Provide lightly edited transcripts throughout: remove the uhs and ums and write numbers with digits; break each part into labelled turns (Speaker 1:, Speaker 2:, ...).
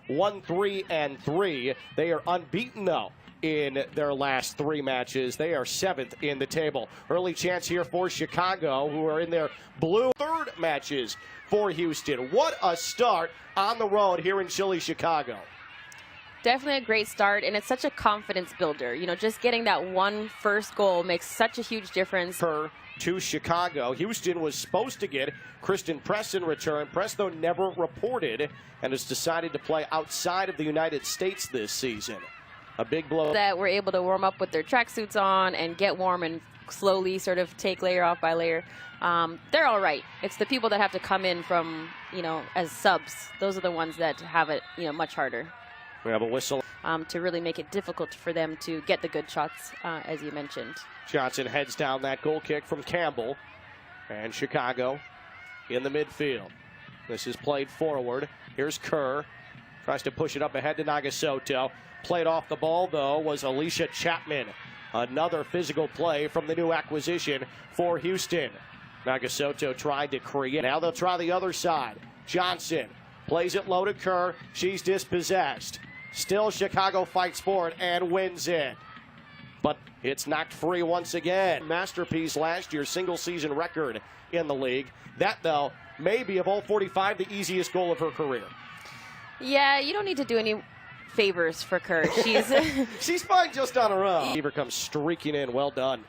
Speaker 1: 1-3-3. They are unbeaten, though, in their last 3 matches. They are 7th in the table. Early chance here for Chicago, who are in their blue 3rd matches for Houston. What a start on the road here in chilly Chicago.
Speaker 2: Definitely a great start, and it's such a confidence builder. You know, just getting that one first goal makes such a huge difference.
Speaker 1: To Chicago. Houston was supposed to get Kristen Press in return. Press, though, never reported and has decided to play outside of the United States this season. A big blow.
Speaker 2: That were able to warm up with their tracksuits on and get warm and slowly sort of take layer off by layer. They're all right. It's the people that have to come in from, you know, as subs. Those are the ones that have it, you know, much harder.
Speaker 1: We have a whistle.
Speaker 2: To really make it difficult for them to get the good shots, as you mentioned.
Speaker 1: Johnson heads down that goal kick from Campbell. And Chicago in the midfield. This is played forward. Here's Kerr. Tries to push it up ahead to Nagasato. Played off the ball, though, was Alicia Chapman. Another physical play from the new acquisition for Houston. Nagasato tried to create. Now they'll try the other side. Johnson plays it low to Kerr. She's dispossessed. Still, Chicago fights for it and wins it. But it's knocked free once again. Masterpiece last year, single season record in the league. That, though, may be of all 45 the easiest goal of her career.
Speaker 2: Yeah, you don't need to do any favors for Kerr.
Speaker 1: She's fine just on her own. Keever comes streaking in. Well done.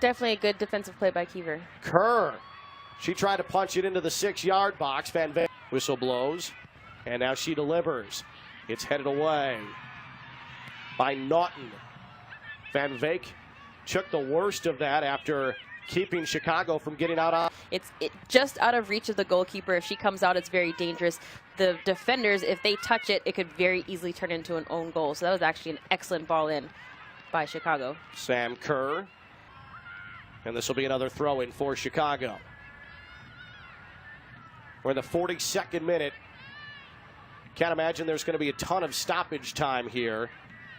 Speaker 2: Definitely a good defensive play by Keever.
Speaker 1: Kerr. She tried to punch it into the 6-yard box. Van Veek whistle blows. And now she delivers. It's headed away by Naughton. Van Veek took the worst of that after keeping Chicago from getting out on.
Speaker 2: It's just out of reach of the goalkeeper. If she comes out, it's very dangerous. The defenders, if they touch it, it could very easily turn into an own goal. So that was actually an excellent ball in by Chicago.
Speaker 1: Sam Kerr. And this will be another throw in for Chicago. We're in the 42nd minute. Can't imagine there's going to be a ton of stoppage time here.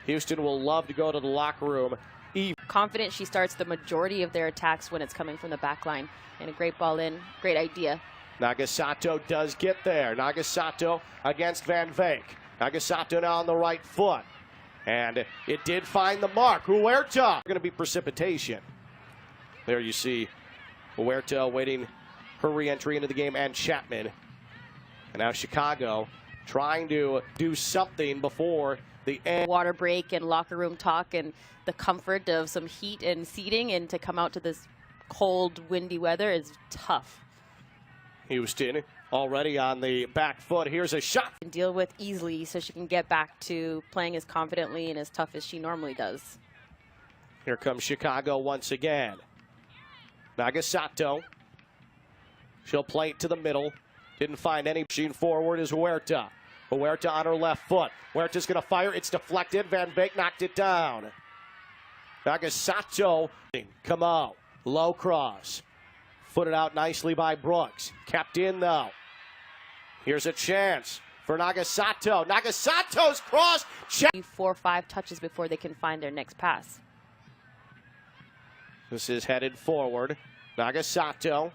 Speaker 1: Houston will love to go to the locker room.
Speaker 2: Confident she starts the majority of their attacks when it's coming from the back line. And a great ball in. Great idea.
Speaker 1: Nagasato does get there. Nagasato against Van Veek. Nagasato now on the right foot. And it did find the mark. Huerta. Going to be precipitation. There you see Huerta waiting her re-entry into the game, and Chapman. And now Chicago trying to do something before the end.
Speaker 2: Water break and locker room talk and the comfort of some heat and seating, and to come out to this cold, windy weather is tough.
Speaker 1: Houston already on the back foot. Here's a shot.
Speaker 2: And deal with easily so she can get back to playing as confidently and as tough as she normally does.
Speaker 1: Here comes Chicago once again. Nagasato. She'll play it to the middle. Didn't find any. Machine forward is Huerta. Huerta on her left foot. Huerta's going to fire. It's deflected. Van Veek knocked it down. Nagasato. Come out. Low cross. Footed out nicely by Brooks. Kept in, though. Here's a chance for Nagasato. Nagasato's cross.
Speaker 2: 4 or 5 touches before they can find their next pass.
Speaker 1: This is headed forward. Nagasato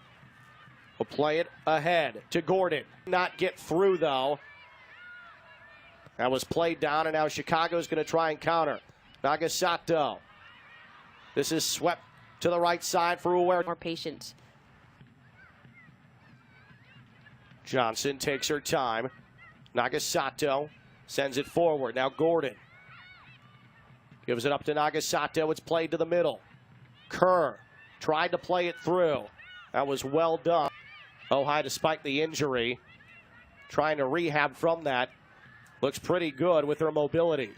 Speaker 1: will play it ahead to Gordon. Not get through, though. That was played down, and now Chicago's going to try and counter. Nagasato. This is swept to the right side for Huerta.
Speaker 2: More patient.
Speaker 1: Johnson takes her time. Nagasato sends it forward. Now Gordon gives it up to Nagasato. It's played to the middle. Kerr tried to play it through. That was well done. Ojai, despite the injury, trying to rehab from that. Looks pretty good with her mobility.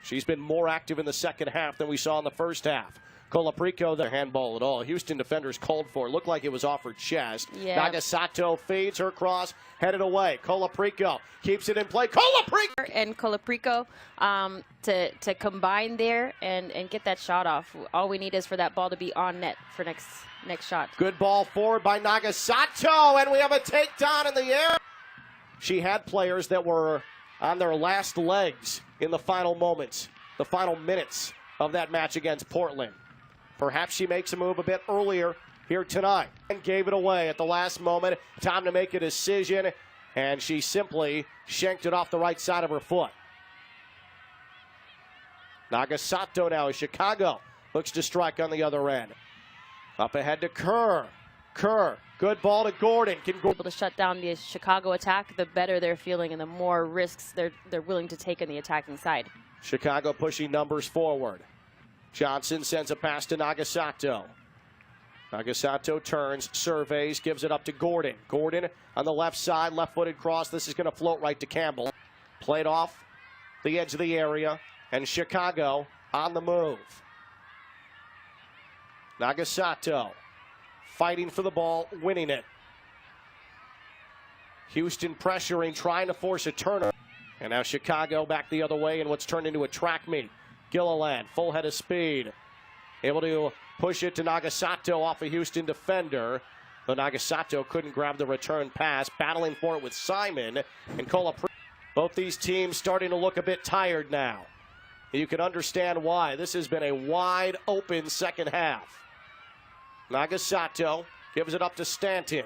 Speaker 1: She's been more active in the second half than we saw in the first half. Colaprico, the handball at all. Houston defenders called for it. Looked like it was off her chest.
Speaker 2: Yeah.
Speaker 1: Nagasato feeds her cross, headed away. Colaprico keeps it in play. Colaprico!
Speaker 2: And Colaprico to combine there and get that shot off. All we need is for that ball to be on net for next shot.
Speaker 1: Good ball forward by Nagasato, and we have a takedown in the air. She had players that were on their last legs in the final moments, the final minutes of that match against Portland. Perhaps she makes a move a bit earlier here tonight and gave it away at the last moment. Time to make a decision, and she simply shanked it off the right side of her foot. Nagasato now as Chicago looks to strike on the other end. Up ahead to Kerr. Kerr, good ball to Gordon. Can go
Speaker 2: Able to shut down the Chicago attack, the better they're feeling and the more risks they're willing to take on the attacking side.
Speaker 1: Chicago pushing numbers forward. Johnson sends a pass to Nagasato. Nagasato turns, surveys, gives it up to Gordon. Gordon on the left side, left-footed cross. This is going to float right to Campbell. Played off the edge of the area, and Chicago on the move. Nagasato fighting for the ball, winning it. Houston pressuring, trying to force a turner. And now Chicago back the other way in what's turned into a track meet. Gilliland, full head of speed. Able to push it to Nagasato off a Houston defender. But Nagasato couldn't grab the return pass. Battling for it with Simon and Cola. Both these teams starting to look a bit tired now. You can understand why. This has been a wide open second half. Nagasato gives it up to Stanton.